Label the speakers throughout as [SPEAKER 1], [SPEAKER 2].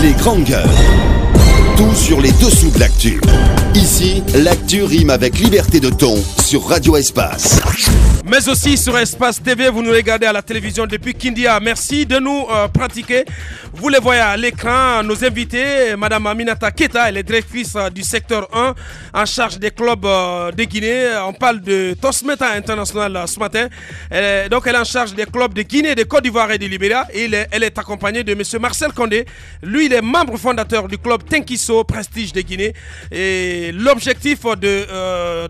[SPEAKER 1] Les grandes gueules. Tout sur les dessous de l'actu. Ici, l'actu rime avec liberté de ton sur Radio Espace.
[SPEAKER 2] Mais aussi sur Espace TV, vous nous regardez à la télévision depuis Kindia. Merci de nous pratiquer. Vous les voyez à l'écran, nos invités, Madame Aminata Keita, elle est directrice du secteur 1 en charge des clubs de Guinée. On parle de Tosmeta International ce matin. Donc elle est en charge des clubs de Guinée, de Côte d'Ivoire et du Libéria. Et elle est accompagnée de M. Marcel Condé. Lui, il est membre fondateur du club Tenkiso Prestige de Guinée. Et l'objectif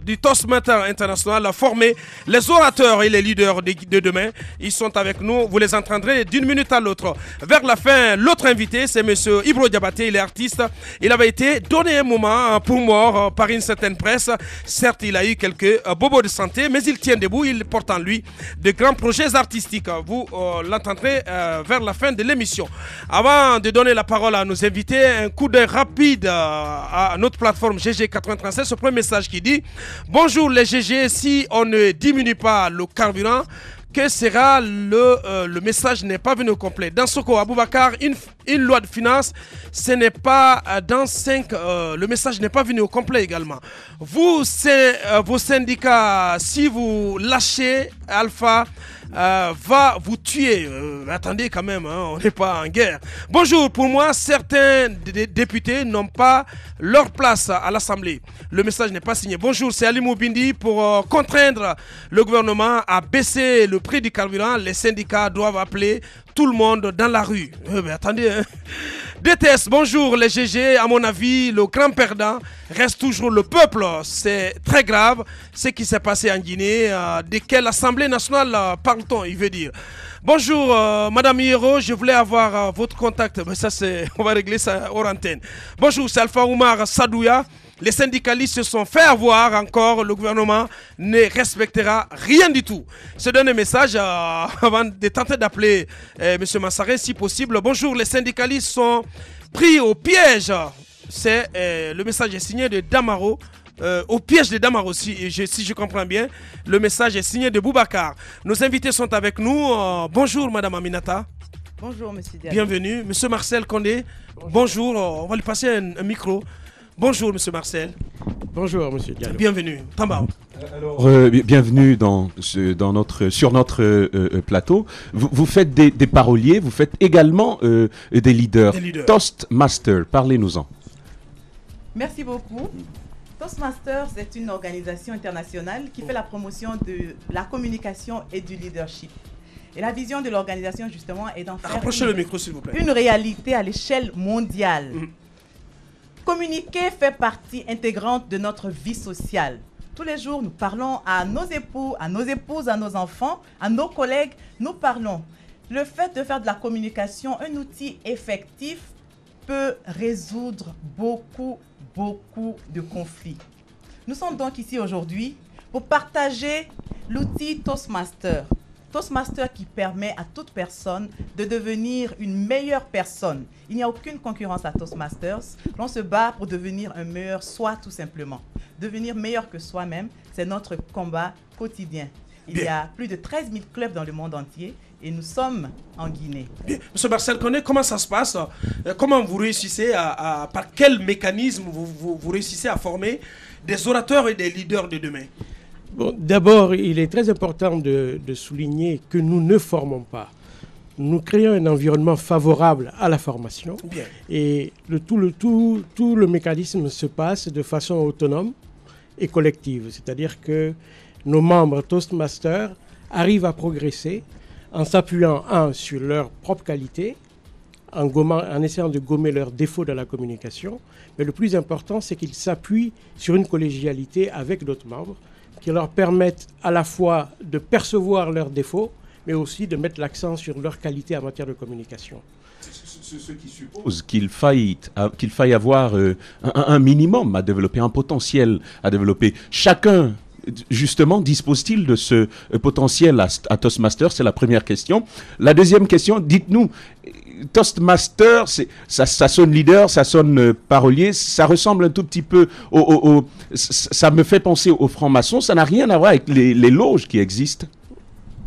[SPEAKER 2] du Tosmeta International, former les orateurs et les leaders de demain. Ils sont avec nous, vous les entendrez d'une minute à l'autre. Vers la fin, l'autre invité, c'est M. Ibro Diabaté, il est artiste. Il avait été donné un moment pour mort par une certaine presse. Certes, il a eu quelques bobos de santé, mais il tient debout, il porte en lui de grands projets artistiques. Vous l'entendrez vers la fin de l'émission. Avant de donner la parole à nos invités, un coup d'œil rapide à notre plateforme GG93, ce premier message qui dit: bonjour les GG, si on ne diminue pas le carburant, que sera le message n'est pas venu au complet. Dans Soko Aboubakar, une loi de finances, ce n'est pas dans 5, le message n'est pas venu au complet également. Vous, vos syndicats, si vous lâchez Alpha, va vous tuer. Attendez quand même, hein, on n'est pas en guerre. Bonjour, pour moi, certains députés n'ont pas leur place à l'Assemblée. Le message n'est pas signé. Bonjour, c'est Ali Moubindi. Pour contraindre le gouvernement à baisser le prix du carburant, les syndicats doivent appeler tout le monde dans la rue. Mais attendez, hein. DTS, bonjour les GG. À mon avis, le grand perdant reste toujours le peuple. C'est très grave ce qui s'est passé en Guinée. De quelle Assemblée nationale parle-t-on, il veut dire? Bonjour, Madame Hiro, je voulais avoir votre contact. Mais ça, on va régler ça hors antenne. Bonjour, c'est Alpha Oumar Sadouya. Les syndicalistes se sont fait avoir encore. Le gouvernement ne respectera rien du tout. Ce dernier message, avant de tenter d'appeler M. Massaré, si possible. Bonjour, les syndicalistes sont pris au piège. C'est le message est signé de Damaro. Au piège de Damaro, si je comprends bien. Le message est signé de Boubacar. Nos invités sont avec nous. Bonjour, Madame Aminata.
[SPEAKER 3] Bonjour, Monsieur Diallo.
[SPEAKER 2] Bienvenue. Monsieur Marcel Condé. Bonjour. On va lui passer un micro. Bonjour, Monsieur Marcel.
[SPEAKER 4] Bonjour, Monsieur Diallo.
[SPEAKER 2] Bienvenue. Tambao.
[SPEAKER 5] Alors, bienvenue sur notre plateau. Vous faites des paroliers, vous faites également des leaders. Toastmaster, parlez-nous-en.
[SPEAKER 3] Merci beaucoup. Toastmasters est une organisation internationale qui fait la promotion de la communication et du leadership. Et la vision de l'organisation, justement, est d'en faire
[SPEAKER 2] Rapprochez le micro, s'il vous plaît.
[SPEAKER 3] Une réalité à l'échelle mondiale. Communiquer fait partie intégrante de notre vie sociale. Tous les jours, nous parlons à nos époux, à nos épouses, à nos enfants, à nos collègues. Nous parlons. Le fait de faire de la communication un outil effectif peut résoudre beaucoup de conflits. Nous sommes donc ici aujourd'hui pour partager l'outil Toastmaster. Toastmaster qui permet à toute personne de devenir une meilleure personne. Il n'y a aucune concurrence à Toastmasters. L'on se bat pour devenir un meilleur soi, tout simplement. Devenir meilleur que soi-même, c'est notre combat quotidien. Il y a plus de 13 000 clubs dans le monde entier et nous sommes en Guinée.
[SPEAKER 2] Bien. Monsieur Marcel Condé, comment ça se passe? Comment vous réussissez par quel mécanisme vous réussissez à former des orateurs et des leaders de demain?
[SPEAKER 4] Bon, d'abord, il est très important de souligner que nous ne formons pas. Nous créons un environnement favorable à la formation.
[SPEAKER 2] Bien.
[SPEAKER 4] Et tout le mécanisme se passe de façon autonome et collective. C'est-à-dire que nos membres Toastmasters arrivent à progresser en s'appuyant, sur leur propre qualité, en essayant de gommer leurs défauts dans la communication. Mais le plus important, c'est qu'ils s'appuient sur une collégialité avec d'autres membres qui leur permettent à la fois de percevoir leurs défauts, mais aussi de mettre l'accent sur leur qualité en matière de communication.
[SPEAKER 5] Ce qui suppose qu'il faille avoir un minimum à développer, un potentiel à développer. Chacun, justement, dispose-t-il de ce potentiel à Toastmaster? C'est la première question. La deuxième question, dites-nous, Toastmaster, ça sonne leader, ça sonne parolier, ça ressemble un tout petit peu ça me fait penser aux francs-maçons, ça n'a rien à voir avec les loges qui existent.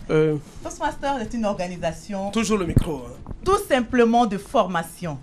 [SPEAKER 3] Toastmaster est une organisation...
[SPEAKER 2] Toujours le micro.
[SPEAKER 3] Tout simplement de formation.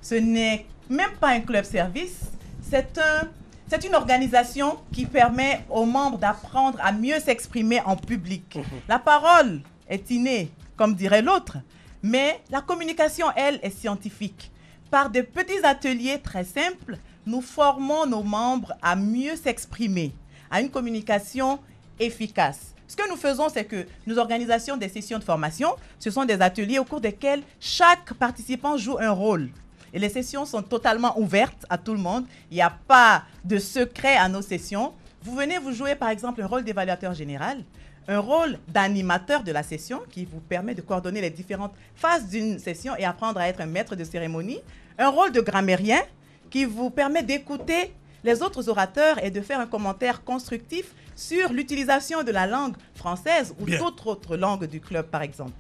[SPEAKER 3] ce n'est même pas un club service, c'est une organisation qui permet aux membres d'apprendre à mieux s'exprimer en public. La parole est innée, comme dirait l'autre, mais la communication, elle, est scientifique. Par de petits ateliers très simples, nous formons nos membres à mieux s'exprimer, à une communication efficace. Ce que nous faisons, c'est que nous organisons des sessions de formation. Ce sont des ateliers au cours desquels chaque participant joue un rôle. Et les sessions sont totalement ouvertes à tout le monde. Il n'y a pas de secret à nos sessions. Vous venez vous jouer, par exemple, un rôle d'évaluateur général, un rôle d'animateur de la session qui vous permet de coordonner les différentes phases d'une session et apprendre à être un maître de cérémonie, un rôle de grammairien qui vous permet d'écouter les autres orateurs et de faire un commentaire constructif sur l'utilisation de la langue française ou toute autre langue du club, par exemple.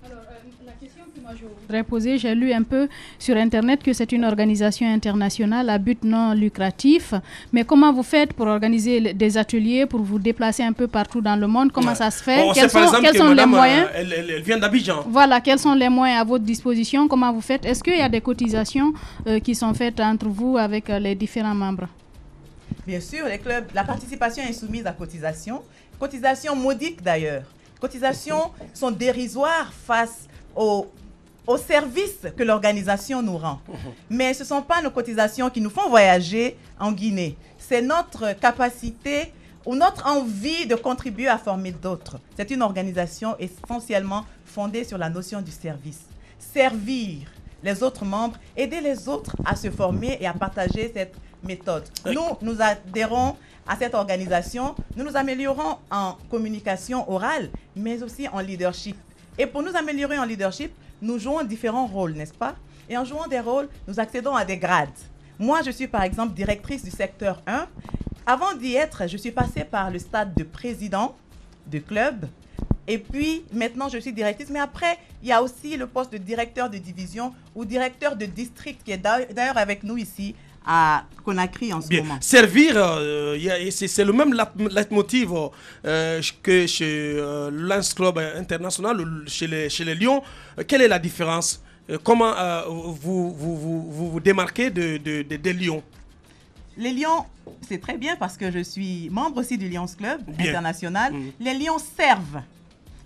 [SPEAKER 6] Alors, la question que moi je voudrais poser, j'ai lu un peu sur Internet que c'est une organisation internationale à but non lucratif. Mais comment vous faites pour organiser des ateliers, pour vous déplacer un peu partout dans le monde? Comment ça se fait? Quels sont les moyens?
[SPEAKER 2] Elle vient d'Abidjan.
[SPEAKER 6] Voilà, quels sont les moyens à votre disposition? Comment vous faites? Est-ce qu'il y a des cotisations qui sont faites entre vous avec les différents membres?
[SPEAKER 3] Bien sûr, les clubs, la participation est soumise à cotisation. Cotisation modique d'ailleurs. Cotisations sont dérisoires face aux services que l'organisation nous rend. Mais ce ne sont pas nos cotisations qui nous font voyager en Guinée. C'est notre capacité ou notre envie de contribuer à former d'autres. C'est une organisation essentiellement fondée sur la notion du service. Servir les autres membres, aider les autres à se former et à partager cette méthode. Nous adhérons à cette organisation, nous nous améliorons en communication orale, mais aussi en leadership. Et pour nous améliorer en leadership, nous jouons différents rôles, n'est-ce pas? Et en jouant des rôles, nous accédons à des grades. Moi, je suis par exemple directrice du secteur 1. Avant d'y être, je suis passée par le stade de président de club. Et puis, maintenant, je suis directrice. Mais après, il y a aussi le poste de directeur de division ou directeur de district qui est d'ailleurs avec nous ici à Conakry en ce moment.
[SPEAKER 2] Servir, c'est le même leitmotiv que chez Lance Club International, chez les Lions. Quelle est la différence? Comment vous démarquez des Lions?
[SPEAKER 3] Les Lions, c'est très bien parce que je suis membre aussi du Lions Club International. Les Lions servent.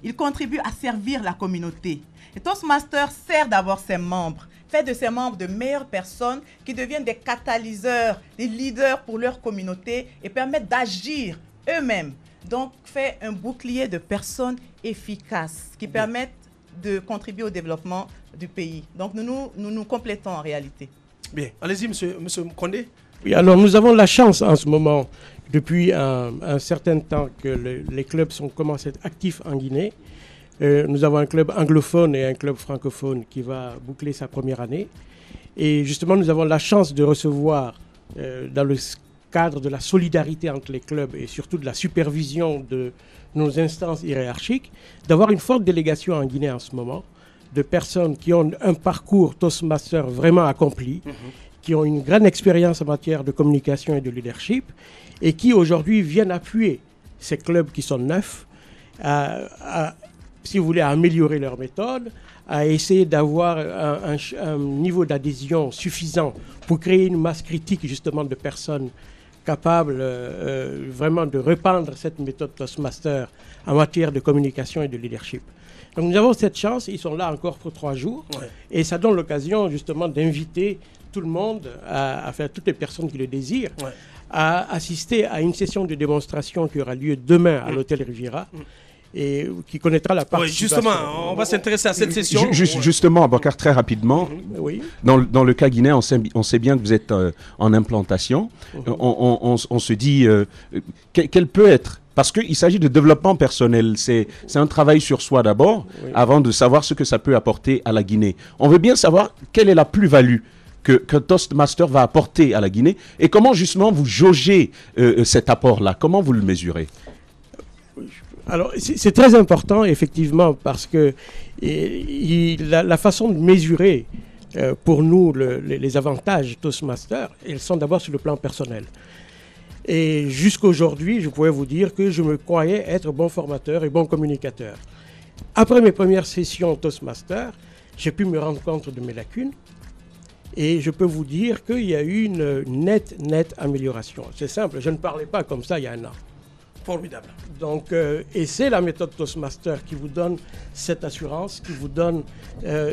[SPEAKER 3] Ils contribuent à servir la communauté. Et Toastmasters sert d'abord ses membres, fait de ses membres de meilleures personnes qui deviennent des catalyseurs, des leaders pour leur communauté et permettent d'agir eux-mêmes. Donc, fait un bouclier de personnes efficaces qui permettent de contribuer au développement du pays. Donc, nous complétons en réalité.
[SPEAKER 2] Bien. Allez-y, monsieur Condé.
[SPEAKER 4] Oui, alors nous avons la chance en ce moment, depuis un certain temps, que les clubs commencent à être actifs en Guinée. Nous avons un club anglophone et un club francophone qui va boucler sa première année. Et justement, nous avons la chance de recevoir, dans le cadre de la solidarité entre les clubs et surtout de la supervision de nos instances hiérarchiques, d'avoir une forte délégation en Guinée en ce moment, de personnes qui ont un parcours Toastmaster vraiment accompli, qui ont une grande expérience en matière de communication et de leadership, et qui aujourd'hui viennent appuyer ces clubs qui sont neufs, si vous voulez, à améliorer leur méthode, à essayer d'avoir un niveau d'adhésion suffisant pour créer une masse critique justement de personnes capables vraiment de répandre cette méthode Toastmaster en matière de communication et de leadership. Donc nous avons cette chance, ils sont là encore pour 3 jours, et ça donne l'occasion justement d'inviter tout le monde, toutes les personnes qui le désirent, à assister à une session de démonstration qui aura lieu demain à l'hôtel Riviera. Et qui connaîtra la participation.
[SPEAKER 2] Justement, on va s'intéresser à cette session.
[SPEAKER 5] Justement, Abakar, très rapidement, dans le cas guinéen, on sait bien que vous êtes en implantation. On se dit, quel peut être, parce qu'il s'agit de développement personnel, c'est un travail sur soi d'abord, avant de savoir ce que ça peut apporter à la Guinée. On veut bien savoir quelle est la plus-value que Toastmaster va apporter à la Guinée et comment justement vous jaugez cet apport-là, comment vous le mesurez?
[SPEAKER 4] Alors, c'est très important, effectivement, parce que la façon de mesurer pour nous les avantages Toastmaster, elles sont d'abord sur le plan personnel. Et jusqu'aujourd'hui, je pouvais vous dire que je me croyais être bon formateur et bon communicateur. Après mes premières sessions Toastmaster, j'ai pu me rendre compte de mes lacunes Et je peux vous dire qu'il y a eu une nette amélioration. C'est simple, je ne parlais pas comme ça il y a un an.
[SPEAKER 2] Formidable.
[SPEAKER 4] Donc, et c'est la méthode Toastmaster qui vous donne cette assurance, qui vous donne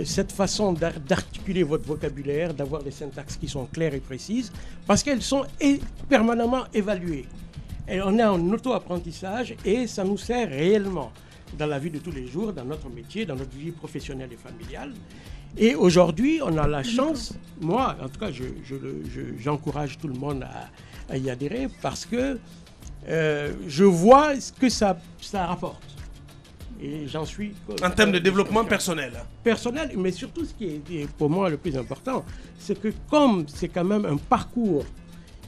[SPEAKER 4] cette façon d'articuler votre vocabulaire, d'avoir des syntaxes qui sont claires et précises, parce qu'elles sont permanemment évaluées. Et on est en auto-apprentissage et ça nous sert réellement dans la vie de tous les jours, dans notre métier, dans notre vie professionnelle et familiale. Et aujourd'hui, on a la chance, moi en tout cas, j'encourage tout le monde à y adhérer parce que je vois ce que ça rapporte. Et j'en suis...
[SPEAKER 2] En termes de développement personnel.
[SPEAKER 4] Personnel, mais surtout ce qui est pour moi le plus important, c'est que comme c'est quand même un parcours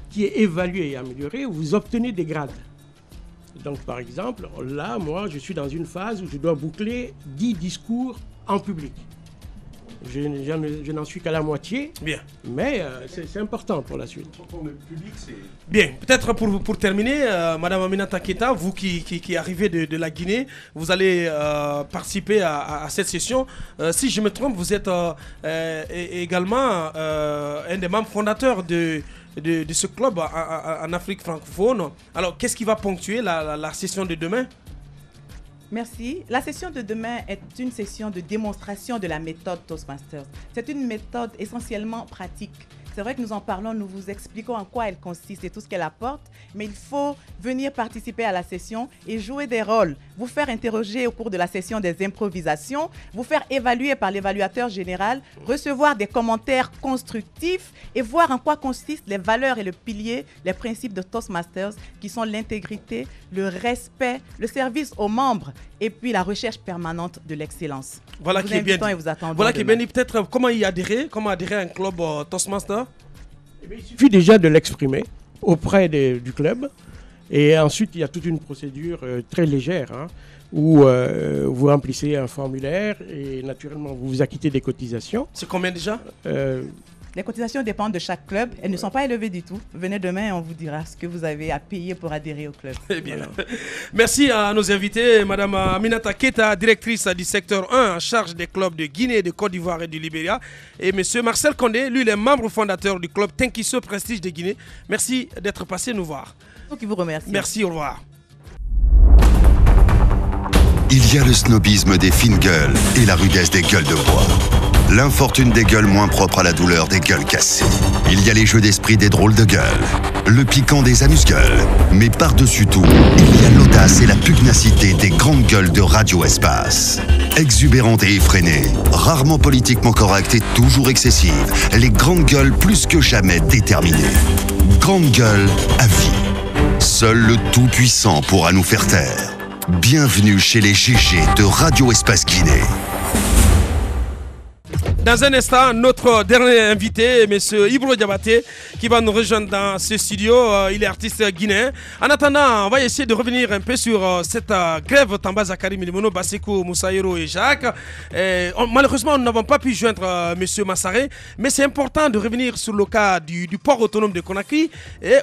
[SPEAKER 4] qui est évalué et amélioré, vous obtenez des grades. Donc par exemple, là, moi, je suis dans une phase où je dois boucler 10 discours en public. Je n'en suis qu'à la moitié,
[SPEAKER 2] bien.
[SPEAKER 4] Mais c'est important pour la suite.
[SPEAKER 2] Bien, peut-être pour terminer, Madame Aminata Keita, vous qui arrivez de la Guinée, vous allez participer à cette session. Si je me trompe, vous êtes également un des membres fondateurs de ce club en Afrique francophone. Alors, qu'est-ce qui va ponctuer la session de demain ?
[SPEAKER 3] Merci. La session de demain est une session de démonstration de la méthode Toastmasters. C'est une méthode essentiellement pratique. C'est vrai que nous en parlons, nous vous expliquons en quoi elle consiste et tout ce qu'elle apporte, mais il faut venir participer à la session et jouer des rôles, vous faire interroger au cours de la session des improvisations, vous faire évaluer par l'évaluateur général, recevoir des commentaires constructifs et voir en quoi consistent les valeurs et le pilier, les principes de Toastmasters qui sont l'intégrité, le respect, le service aux membres et puis la recherche permanente de l'excellence.
[SPEAKER 2] Voilà qui est bien dit. Voilà qui est bien dit. Peut-être comment y adhérer, comment adhérer à un club Toastmaster.
[SPEAKER 4] Il suffit déjà de l'exprimer auprès du club. Et ensuite, il y a toute une procédure très légère où vous remplissez un formulaire et naturellement, vous vous acquittez des cotisations.
[SPEAKER 2] C'est combien déjà
[SPEAKER 3] Les cotisations dépendent de chaque club. Elles ne sont pas élevées du tout. Venez demain et on vous dira ce que vous avez à payer pour adhérer au club.
[SPEAKER 2] Très bien. Voilà. Merci à nos invités. Madame Aminata Keita, directrice du secteur 1 en charge des clubs de Guinée, de Côte d'Ivoire et du Libéria. Et monsieur Marcel Condé, lui, il est membre fondateur du club Tinkiso Prestige de Guinée. Merci d'être passé nous voir.
[SPEAKER 3] Donc, il vous remercie.
[SPEAKER 2] Merci, au revoir.
[SPEAKER 1] Il y a le snobisme des fines gueules et la rudesse des gueules de bois. L'infortune des gueules moins propres à la douleur des gueules cassées. Il y a les jeux d'esprit des drôles de gueules, le piquant des amuse-gueules. Mais par-dessus tout, il y a l'audace et la pugnacité des grandes gueules de Radio Espace. Exubérantes et effrénées, rarement politiquement correctes et toujours excessives, les grandes gueules plus que jamais déterminées. Grandes gueules à vie. Seul le Tout-Puissant pourra nous faire taire. Bienvenue chez les GG de Radio Espace Guinée.
[SPEAKER 2] Dans un instant, notre dernier invité, M. Ibro Diabaté, qui va nous rejoindre dans ce studio. Il est artiste guinéen. En attendant, on va essayer de revenir un peu sur cette grève Tamba Zakari Milimono, Basekou, Moussaïro et Jacques. Malheureusement, nous n'avons pas pu joindre M. Massaré, mais c'est important de revenir sur le cas du port autonome de Conakry,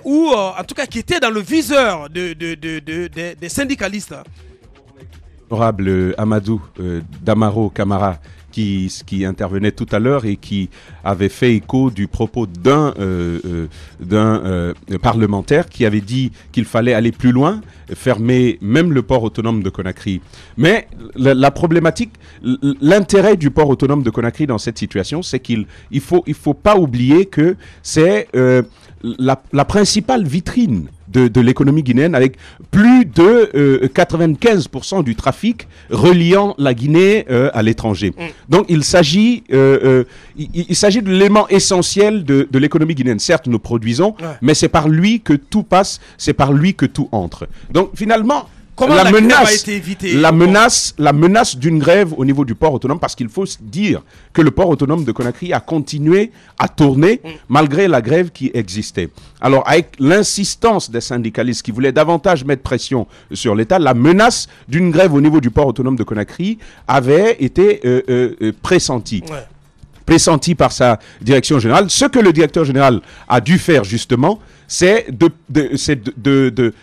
[SPEAKER 2] où, en tout cas, qui était dans le viseur des syndicalistes.
[SPEAKER 5] Honorable Amadou Damaro Camara, qui intervenait tout à l'heure et qui avait fait écho du propos d'un parlementaire qui avait dit qu'il fallait aller plus loin, fermer même le port autonome de Conakry. Mais la problématique, l'intérêt du port autonome de Conakry dans cette situation, c'est qu'il faut pas oublier que c'est la principale vitrine de l'économie guinéenne, avec plus de 95% du trafic reliant la Guinée à l'étranger. Donc il s'agit de l'élément essentiel de l'économie guinéenne. Certes, nous produisons, mais c'est par lui que tout passe, c'est par lui que tout entre. Donc finalement,
[SPEAKER 2] comment la menace a été évitée?
[SPEAKER 5] La menace d'une grève au niveau du port autonome, parce qu'il faut se dire que le port autonome de Conakry a continué à tourner malgré la grève qui existait. Alors, avec l'insistance des syndicalistes qui voulaient davantage mettre pression sur l'État, la menace d'une grève au niveau du port autonome de Conakry avait été pressentie.
[SPEAKER 2] Ouais.
[SPEAKER 5] pressenti par sa direction générale. Ce que le directeur général a dû faire justement, c'est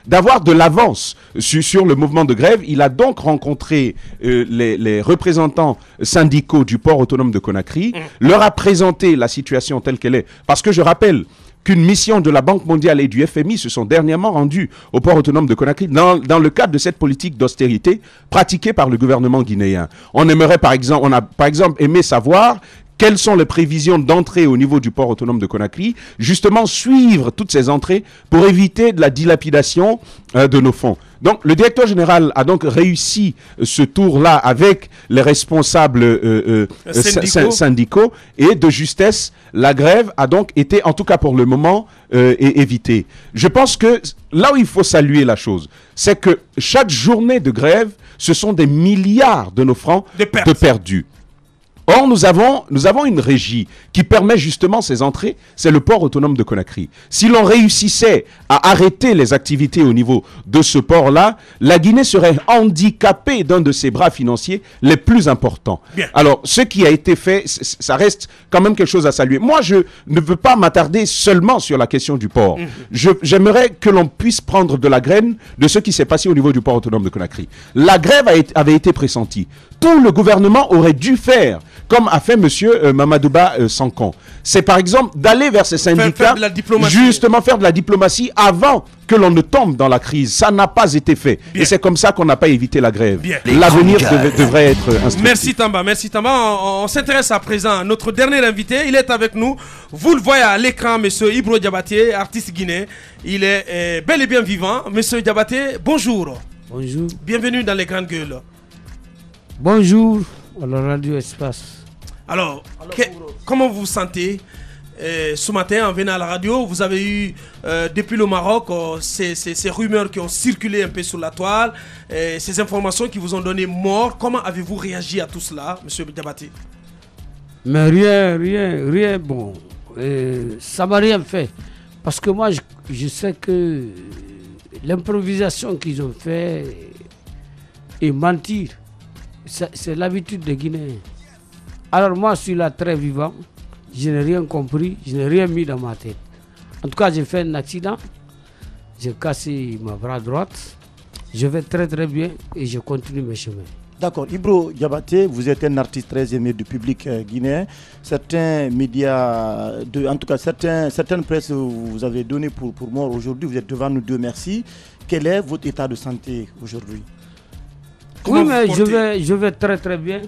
[SPEAKER 5] d'avoir de l'avance sur le mouvement de grève. Il a donc rencontré les représentants syndicaux du port autonome de Conakry, leur a présenté la situation telle qu'elle est. Parce que je rappelle qu'une mission de la Banque mondiale et du FMI se sont dernièrement rendus au port autonome de Conakry dans le cadre de cette politique d'austérité pratiquée par le gouvernement guinéen. On a par exemple aimé savoir quelles sont les prévisions d'entrée au niveau du port autonome de Conakry, justement suivre toutes ces entrées pour éviter de la dilapidation de nos fonds. Donc le directeur général a donc réussi ce tour-là avec les responsables syndicaux et de justesse, la grève a donc été, en tout cas pour le moment, évitée. Je pense que là où il faut saluer la chose, c'est que chaque journée de grève, ce sont des milliards de nos francs de perdus. Or, nous avons une régie qui permet justement ces entrées, c'est le port autonome de Conakry. Si l'on réussissait à arrêter les activités au niveau de ce port-là, la Guinée serait handicapée d'un de ses bras financiers les plus importants. Bien. Alors, ce qui a été fait, ça reste quand même quelque chose à saluer. Moi, je ne veux pas m'attarder seulement sur la question du port. J'aimerais que l'on puisse prendre de la graine de ce qui s'est passé au niveau du port autonome de Conakry. La grève avait été pressentie. Tout le gouvernement aurait dû faire comme a fait M. Mamadouba Sankan. C'est par exemple d'aller vers ces syndicats, justement faire de la diplomatie avant que l'on ne tombe dans la crise. Ça n'a pas été fait. Bien. Et c'est comme ça qu'on n'a pas évité la grève. L'avenir devrait être instructif.
[SPEAKER 2] Merci Tamba, merci Tamba. On s'intéresse à présent à notre dernier invité. Il est avec nous. Vous le voyez à l'écran, M. Ibro Diabaté, artiste guinéen. Il est bel et bien vivant. M. Diabaté, bonjour.
[SPEAKER 7] Bonjour.
[SPEAKER 2] Bienvenue dans les grandes gueules.
[SPEAKER 7] Bonjour à la radio Espace.
[SPEAKER 2] Alors comment vous vous sentez ce matin en venant à la radio? Vous avez eu depuis le Maroc ces rumeurs qui ont circulé un peu sur la toile, ces informations qui vous ont donné mort. Comment avez-vous réagi à tout cela, M. Diabaté?
[SPEAKER 7] Mais rien bon. Ça m'a rien fait. Parce que moi, je sais que l'improvisation qu'ils ont fait et mentir, c'est l'habitude des Guinéens. Alors moi, je suis là très vivant. Je n'ai rien compris, je n'ai rien mis dans ma tête. En tout cas, j'ai fait un accident. J'ai cassé ma bras droite. Je vais très très bien et je continue mes chemins.
[SPEAKER 8] D'accord. Ibro Diabaté, vous êtes un artiste très aimé du public guinéen. Certains médias, en tout cas certaines presses vous avez donné pour mort aujourd'hui. Vous êtes devant nous, Dieu merci. Quel est votre état de santé aujourd'hui?
[SPEAKER 7] Oui, mais je vais très très bien.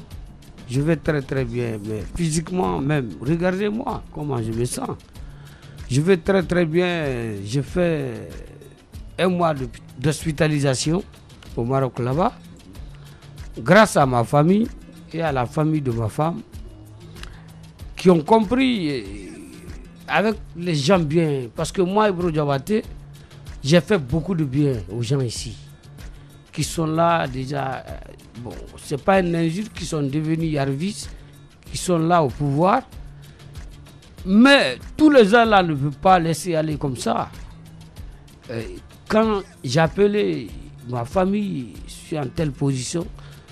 [SPEAKER 7] Je vais très très bien, mais physiquement même, regardez-moi comment je me sens. Je vais très très bien. J'ai fait un mois d'hospitalisation au Maroc là-bas. Grâce à ma famille et à la famille de ma femme, qui ont compris avec les gens bien. Parce que moi, Ibro Diabaté, j'ai fait beaucoup de bien aux gens ici, qui sont là déjà. Bon, c'est pas une injure, qui sont devenus yarvis, qui sont là au pouvoir. Mais tous les gens là ne peuvent pas laisser aller comme ça. Quand j'appelais ma famille, je suis en telle position,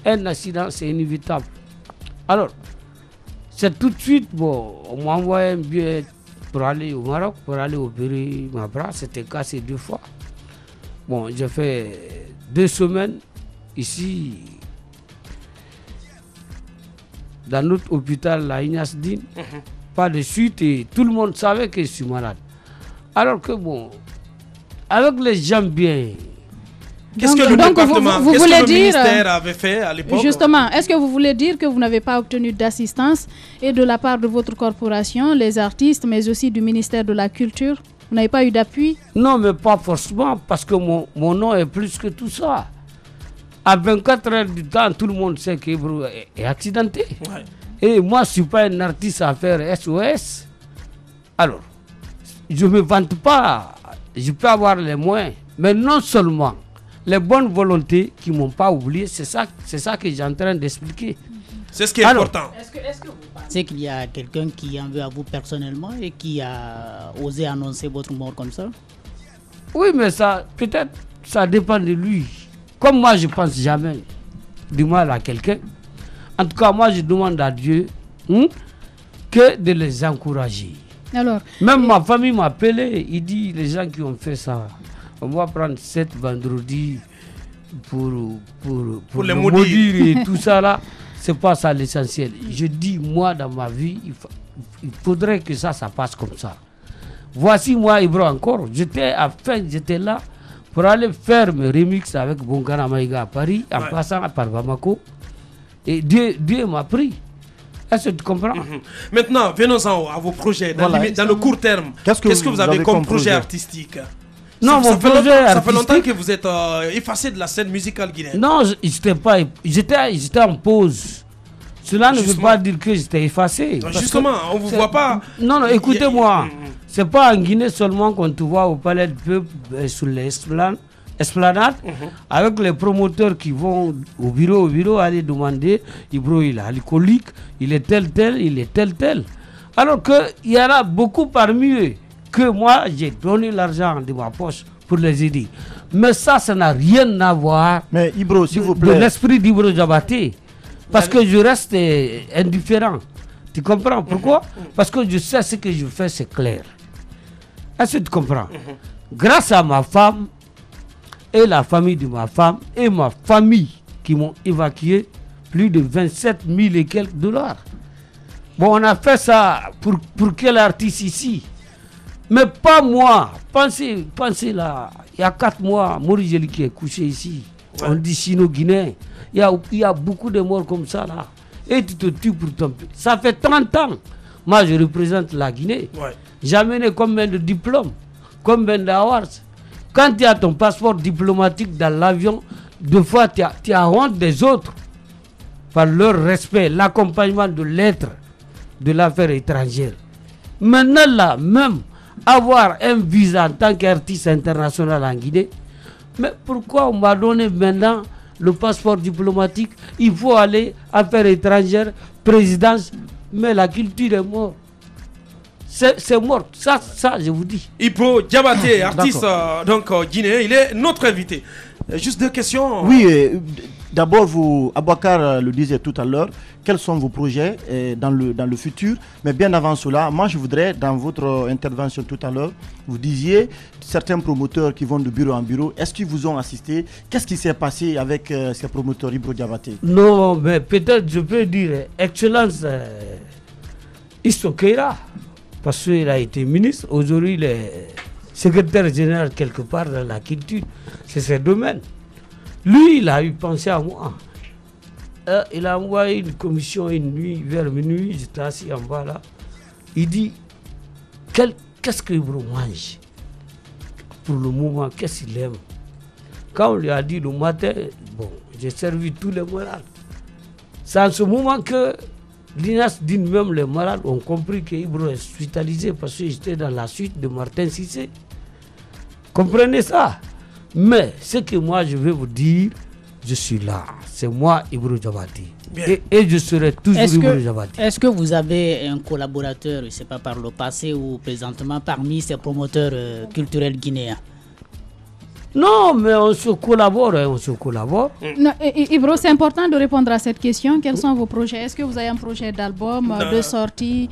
[SPEAKER 7] un accident c'est inévitable. Alors, c'est tout de suite, bon, on m'a envoyé un billet pour aller au Maroc, pour aller opérer ma bras, c'était cassé 2 fois. Bon, j'ai fait 2 semaines ici, dans notre hôpital, la Ignace Dine, pas de suite, et tout le monde savait que je suis malade. Alors que bon, avec les gens bien.
[SPEAKER 2] Qu'est-ce que le département, qu'est-ce que le ministère avait fait à l'époque?
[SPEAKER 6] Justement, est-ce que vous voulez dire que vous n'avez pas obtenu d'assistance et de la part de votre corporation, les artistes, mais aussi du ministère de la Culture? Vous n'avez pas eu d'appui?
[SPEAKER 7] Non, mais pas forcément, parce que mon nom est plus que tout ça. À 24 heures du temps, tout le monde sait qu'Ibro est accidenté. Ouais. Et moi, je ne suis pas un artiste à faire SOS. Alors, je ne me vante pas. Je peux avoir les moyens. Mais non seulement les bonnes volontés qui ne m'ont pas oublié, c'est ça que j'ai en train d'expliquer.
[SPEAKER 2] C'est ce qui est important.
[SPEAKER 9] Est-ce que vous pensez qu'il y a quelqu'un qui en veut à vous personnellement et qui a osé annoncer votre mort comme ça?
[SPEAKER 7] Oui, mais ça, peut-être, ça dépend de lui. Comme moi, je ne pense jamais du mal à quelqu'un. En tout cas, moi, je demande à Dieu que de les encourager.
[SPEAKER 6] Alors,
[SPEAKER 7] même ma famille m'a appelé, il dit les gens qui ont fait ça, on va prendre 7 vendredis pour les maudire et tout ça là, c'est pas ça l'essentiel. Je dis moi dans ma vie, il faudrait que ça passe comme ça. Voici moi Ibro encore, j'étais là pour aller faire mes remix avec Bonkana Maïga à Paris, en passant par Bamako, et Dieu m'a pris. Est-ce que tu comprends?
[SPEAKER 2] Maintenant, venons-en à vos projets, dans le court terme. Qu'est-ce que vous avez comme projet artistique?
[SPEAKER 7] Non,
[SPEAKER 2] ça fait longtemps que vous êtes effacé de la scène musicale guinéenne.
[SPEAKER 7] Non, j'étais en pause. Cela ne veut pas dire que j'étais effacé.
[SPEAKER 2] Justement, on ne vous voit pas.
[SPEAKER 7] Non, écoutez-moi. C'est pas en Guinée seulement qu'on te voit au palais du peuple sur l'esplanade avec les promoteurs qui vont au bureau aller demander Ibro, il est alcoolique, il est tel, il est tel. Alors qu'il y en a beaucoup parmi eux que moi j'ai donné l'argent de ma poche pour les aider. Mais ça n'a rien à voir.
[SPEAKER 8] Mais Ibro, s'il vous plaît.
[SPEAKER 7] De l'esprit d'Ibro Diabaté. Parce que je reste indifférent. Tu comprends pourquoi? Parce que je sais ce que je fais, c'est clair. Est-ce que tu comprends? Grâce à ma femme et la famille de ma femme et ma famille qui m'ont évacué plus de 27 000 et quelques $. Bon, on a fait ça pour quel artiste ici? Mais pas moi. Pensez là, il y a 4 mois, Maurice Gély qui est couché ici. On dit sino-guinéen. Il y a beaucoup de morts comme ça là. Et tu te tues pour ton pays. Ça fait 30 ans. Moi, je représente la Guinée. J'ai amené combien de diplômes, combien d'awards. Quand tu as ton passeport diplomatique dans l'avion, deux fois tu as honte des autres par leur respect, l'accompagnement de l'être de l'affaire étrangère. Maintenant là, même avoir un visa en tant qu'artiste international en Guinée, mais pourquoi on m'a donné maintenant le passeport diplomatique? Il faut aller affaires étrangères, présidence, mais la culture est morte. C'est mort, ça je vous dis.
[SPEAKER 2] Ibro Diabaté, artiste guinéen, il est notre invité. Juste 2 questions.
[SPEAKER 8] Oui, d'abord, Abouakar le disait tout à l'heure, quels sont vos projets dans le futur? Mais bien avant cela, moi je voudrais, dans votre intervention tout à l'heure, vous disiez certains promoteurs qui vont de bureau en bureau, est-ce qu'ils vous ont assisté? Qu'est-ce qui s'est passé avec ces promoteurs Ibro Diabaté?
[SPEAKER 7] Non, mais peut-être je peux dire, Excellence Istokeira, parce qu'il a été ministre, aujourd'hui il est secrétaire général quelque part dans la culture, c'est ses domaines. Lui, il a eu pensé à moi. Il a envoyé une commission une nuit, vers minuit, j'étais assis en bas là. Il dit, qu'est-ce que Ibro mange? Pour le moment, qu'est-ce qu'il aime? Quand on lui a dit le matin, bon, j'ai servi tous les malades. C'est en ce moment que l'INAS dit même les malades ont compris que Ibro est hospitalisé parce que j'étais dans la suite de Martin Cissé. Comprenez ça? Mais ce que moi je vais vous dire, je suis là. C'est moi Ibro Diabaté. Et je serai toujours Ibro Diabaté.
[SPEAKER 9] Est-ce que vous avez un collaborateur, je ne sais pas par le passé ou présentement, parmi ces promoteurs culturels guinéens?
[SPEAKER 7] Non, mais on se collabore.
[SPEAKER 6] Non, Ibro, c'est important de répondre à cette question. Quels sont vos projets? Est-ce que vous avez un projet d'album, de sortie?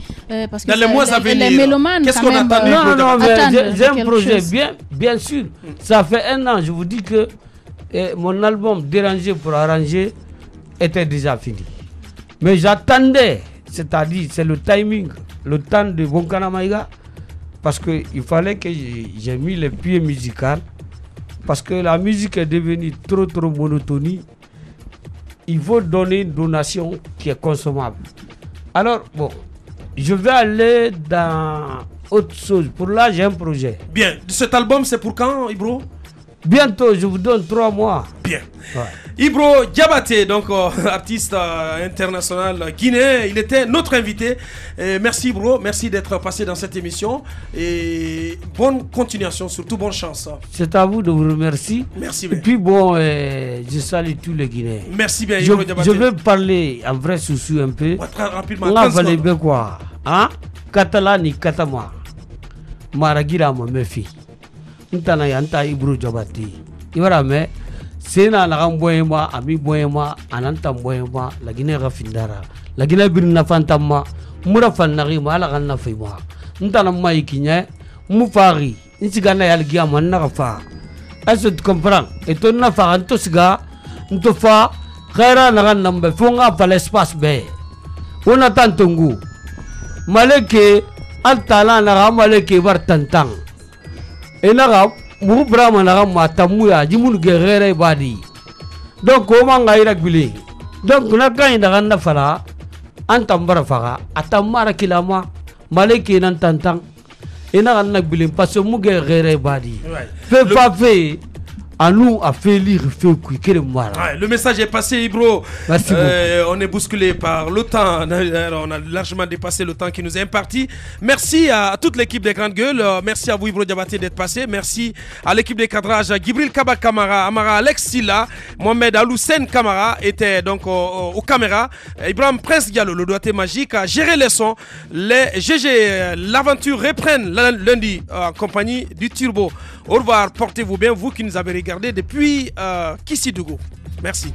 [SPEAKER 6] Parce que
[SPEAKER 2] dans les mois à venir,
[SPEAKER 6] les mélomanes,
[SPEAKER 2] qu'est-ce qu'on attend?
[SPEAKER 7] Non, mais j'ai un projet, bien sûr. Ça fait 1 an, je vous dis que mon album Dérangé pour arranger était déjà fini. Mais j'attendais, c'est-à-dire, c'est le timing, le temps de Bonkana Maïga, parce qu'il fallait que j'ai mis les pieds musicaux. Parce que la musique est devenue trop monotonie. Il faut donner une donation qui est consommable. Alors, bon, je vais aller dans autre chose. Pour là, j'ai un projet.
[SPEAKER 2] Bien. Cet album, c'est pour quand, Ibro?
[SPEAKER 7] Bientôt, je vous donne 3 mois.
[SPEAKER 2] Bien. Ouais. Ibro Diabaté, donc artiste international guinéen, il était notre invité. Merci Ibro, merci d'être passé dans cette émission. Et bonne continuation, surtout bonne chance.
[SPEAKER 7] C'est à vous de vous remercier.
[SPEAKER 2] Merci bien.
[SPEAKER 7] Et puis bon, je salue tous les Guinéens.
[SPEAKER 2] Merci bien Ibro Diabaté.
[SPEAKER 7] Je vais parler en vrai sous un peu.
[SPEAKER 2] Ouais, très rapidement.
[SPEAKER 7] On va parler bien quoi. Hein? Catalani Katama. Maragira Mamefi. Ntana yanta Ibro Diabaté. Ibarame sena la gamboyema ami boyema ananta boyema la Guinée rafindara la Guinée birna fantama mura fannari ma ala ganna fayma ntana mai kinya mu fari insigana yalgi amanna fa. Est-ce que tu comprends? Et ton na fa anto siga nto fa khaira na ganna mbe fonga pa l'espace be. On attend tongu. Maleke altala na maleke bar tantang. Enaga mu brahma na matamu ya jimun gerere badi. Donc comment ngaira gbili. Donc na kan da ganna fala antambara faga atamara kilama maleke nan tantang. Enaga na gbili parce que mu gerere badi. Fait pas fait. À nous à faire lire, faire couper
[SPEAKER 2] le message est passé, Ibro.
[SPEAKER 7] Merci beaucoup.
[SPEAKER 2] On est bousculé par le temps. On a largement dépassé le temps qui nous est imparti. Merci à toute l'équipe des Grandes Gueules. Merci à vous, Ibro Diabaté, d'être passé. Merci à l'équipe des cadrages. Gibril Kaba Kamara, Amara Alex Silla, Mohamed Aloussen Kamara était donc aux caméras. Ibrahim Prince Diallo, le doigté magique, a géré les sons. Les GG, l'aventure reprenne lundi en compagnie du Turbo. Au revoir, portez-vous bien, vous qui nous avez regardé depuis Kissidougou. Merci.